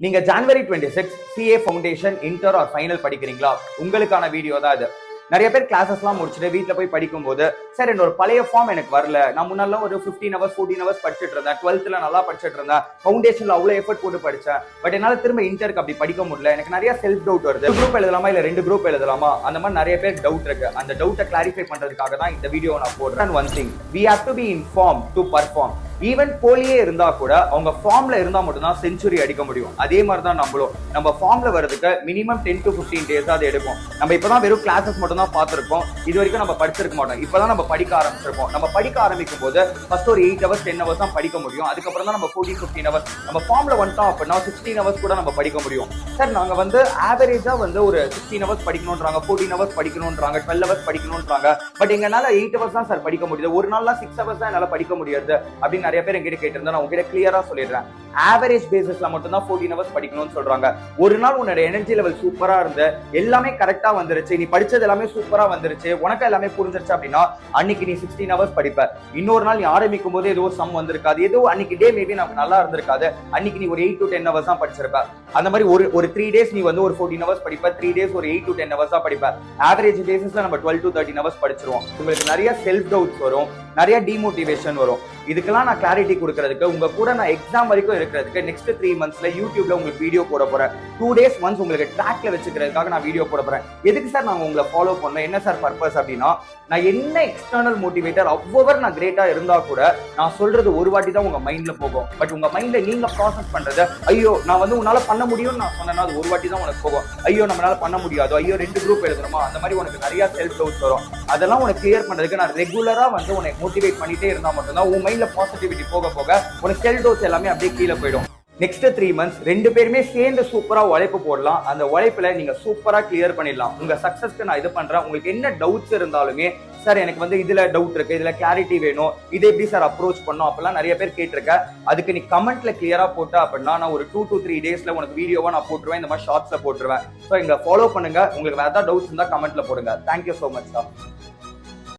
நீங்க ஜனவரி 26 CA foundation inter or final படிக்கிறீங்களா? உங்களுக்கான வீடியோ தான் இது. நிறைய பேர் கிளாஸஸ்லாம் முடிச்சுட்டு வீட்டில் போய் படிக்கும்போது சார் என்னோட பழைய ஃபார்ம் எனக்கு வரல, நான் முன்னால ஒரு 15 hours 14 hours படிச்சுட்டு இருந்தேன், 12th நல்லா படிச்சுட்டு இருந்தேன், ஃபவுண்டேஷன்ல அவ்வளோ எஃபர்ட் போட்டு படிச்சேன், பட் என்னால திரும்ப இன்டருக்கு அப்படி படிக்க முடியல, எனக்கு நிறைய செல்ஃப் டவுட் வருது, குரூப் எழுதலாமா இல்ல 2 குரூப் எழுதலாமா, அந்த மாதிரி நிறைய பேர் டவுட் இருக்கு. அந்த டவுட்டை கிளாரிஃபை பண்றதுக்காக தான் இந்த வீடியோ நான் போடுறேன். One thing, we have to be informed to perform. Even போலியே இருந்தா கூட அவங்க ஃபார்ம்ல இருந்தா மட்டும்தான் செஞ்சுரி அடிக்க முடியும். அதே மாதிரி தான் நம்மளும் நம்ம ஃபார்ம்ல வரதுக்கு மினிமம் 10 to 15 days அது எடுக்கும். நம்ம இப்பதான் வெறும் கிளாஸஸ் மட்டும் தான் பார்த்திருக்கோம், இது வரைக்கும் நம்ம படிச்சிருக்க மாட்டோம். இப்பதான் நம்ம படிக்க ஆரம்பிச்சிருக்கோம். நம்ம படிக்க ஆரம்பிக்கும் போது ஃபர்ஸ்ட் ஒரு 8 hours 10 hours தான் படிக்க முடியும். அதுக்கப்புறம் தான் நம்ம 14-15 hours நம்ம ஃபார்ம்ல வந்துட்டோம் அப்படின்னா 16 hours கூட நம்ம படிக்க முடியும். சார் நாங்க வந்து ஆவரேஜா வந்து ஒரு 16 hours படிக்கணும்ன்றாங்க, 14 hours படிக்கணும்ன்றாங்க, 12 hours படிக்கணும்ன்றாங்க, பட் எங்கனால 8 hours தான் சார் படிக்க முடியுது, ஒரு நாள்லாம் 6 hours தான் என்னால படிக்க முடியாது அப்படின்னு நிறைய பேர் எங்கிட்ட கேட்டிருந்தா நான் உங்ககிட்ட கிளியரா சொல்லிடுறேன். ஆவரேஜ் பேசிஸ்ல மட்டும் தான் 14 hours படிக்கணும்னு சொல்றாங்க. ஒரு நாள் உன்னோட எனர்ஜி லெவல் சூப்பரா இருந்து எல்லாமே கரெக்டா வந்துருச்சு, நீ படிச்சது எல்லாமே சூப்பரா வந்துருச்சு, உனக்கு எல்லாமே புரிஞ்சிருச்சு அப்படின்னா அன்னைக்கு நீ 16 hours படிப்ப. இன்னொரு நாள் நீ ஆரம்பிக்கும் போது ஏதோ சம் வந்திருக்காது, ஏதோ அன்னைக்கு டே மேபி நமக்கு நல்லா இருந்திருக்காது, அன்னைக்கு நீ ஒரு 8 to 10 hours தான் படிச்சிருப்ப. அந்த மாதிரி ஒரு 3 days நீ வந்து ஒரு 14 hours படிப்ப, 3 days ஒரு 8 to 10 hours தான் படிப்ப. ஆவரேஜ் பேசிஸ்ல நம்ம 12 to 13 hours படிச்சிருவோம். உங்களுக்கு நிறைய செல்ஃப் டவுட்ஸ் வரும், நிறைய டிமோட்டிவேஷன் வரும். இதுக்கெல்லாம் நான் கிளாரிட்டி கொடுக்கறதுக்கு உங்க கூட நான் எக்ஸாம் வரைக்கும் இருக்கிறதுக்கு நெக்ஸ்ட் 3 monthsல யூடியூப்ல உங்களுக்கு வீடியோ போட போறேன். 2 days ஒன்ஸ் உங்களுக்கு ட்ராக்ல வச்சுக்கிறதுக்காக நான் வீடியோ போட போறேன். எதுக்கு சார் நான் உங்களை ஃபாலோ பண்ணேன், என்ன சார் பர்பஸ் அப்படின்னா, நான் என்ன எக்ஸ்டர்னல் மோட்டிவேட்டர் அவ்வளவு நான் கிரேட்டா இருந்தா கூட நான் சொல்றது ஒரு வாட்டி தான் உங்க மைண்ட்ல போகும். பட் உங்க மைண்ட்ல நீங்க ப்ராசஸ் பண்றது, ஐயோ நான் வந்து உன்னால பண்ண முடியும்னு நான் சொன்னேன்னா அது ஒரு வாட்டி தான் உனக்கு போகும். ஐயோ நம்மளால பண்ண முடியாது, ஐயோ 2 குரூப் எழுதணுமா, அந்த மாதிரி உனக்கு நிறைய செல்ஃப் டவுட்ஸ் வரும். அதெல்லாம் உனக்கு கிளியர் பண்றதுக்கு நான் ரெகுலரா வந்து உனக்கு மோட்டிவேட் பண்ணிட்டே இருந்தா மட்டும்தான் உன் மைண்ட்ல பாசிட்டிவிட்டி போக போக உனக்கு செல்ஃப் டவுட்ஸ் எல்லாமே அப்படியே கீழே போயிடும். நெக்ஸ்ட் 3 months 2 பேருமே சேர்ந்து சூப்பரா உழைப்பு போடலாம். அந்த உழைப்புல நீங்க சூப்பரா கிளியர் பண்ணிடலாம். உங்க சக்சஸ்க்கு நான் இது பண்றேன். உங்களுக்கு என்ன டவுட்ஸ் இருந்தாலுமே சார் எனக்கு வந்து இதுல டவுட் இருக்கு, இதுல கிளாரிட்டி வேணும், இதை எப்படி சார் அப்ரோச் பண்ணும் அப்பெல்லாம் நிறைய பேர் கேட்டிருக்க. அதுக்கு நீ கமெண்ட்ல கிளியரா போட்ட அப்படின்னா நான் ஒரு 2 to 3 daysல உனக்கு வீடியோவா நான் போட்டுருவேன், இந்த மாதிரி ஷார்ட்ஸ்ல போட்டுருவேன். ஸோ இங்க ஃபாலோ பண்ணுங்க. உங்களுக்கு வேற ஏதாவது டவுட்ஸ் இருந்தா கமெண்ட்ல போடுங்க. Thank you so much sir.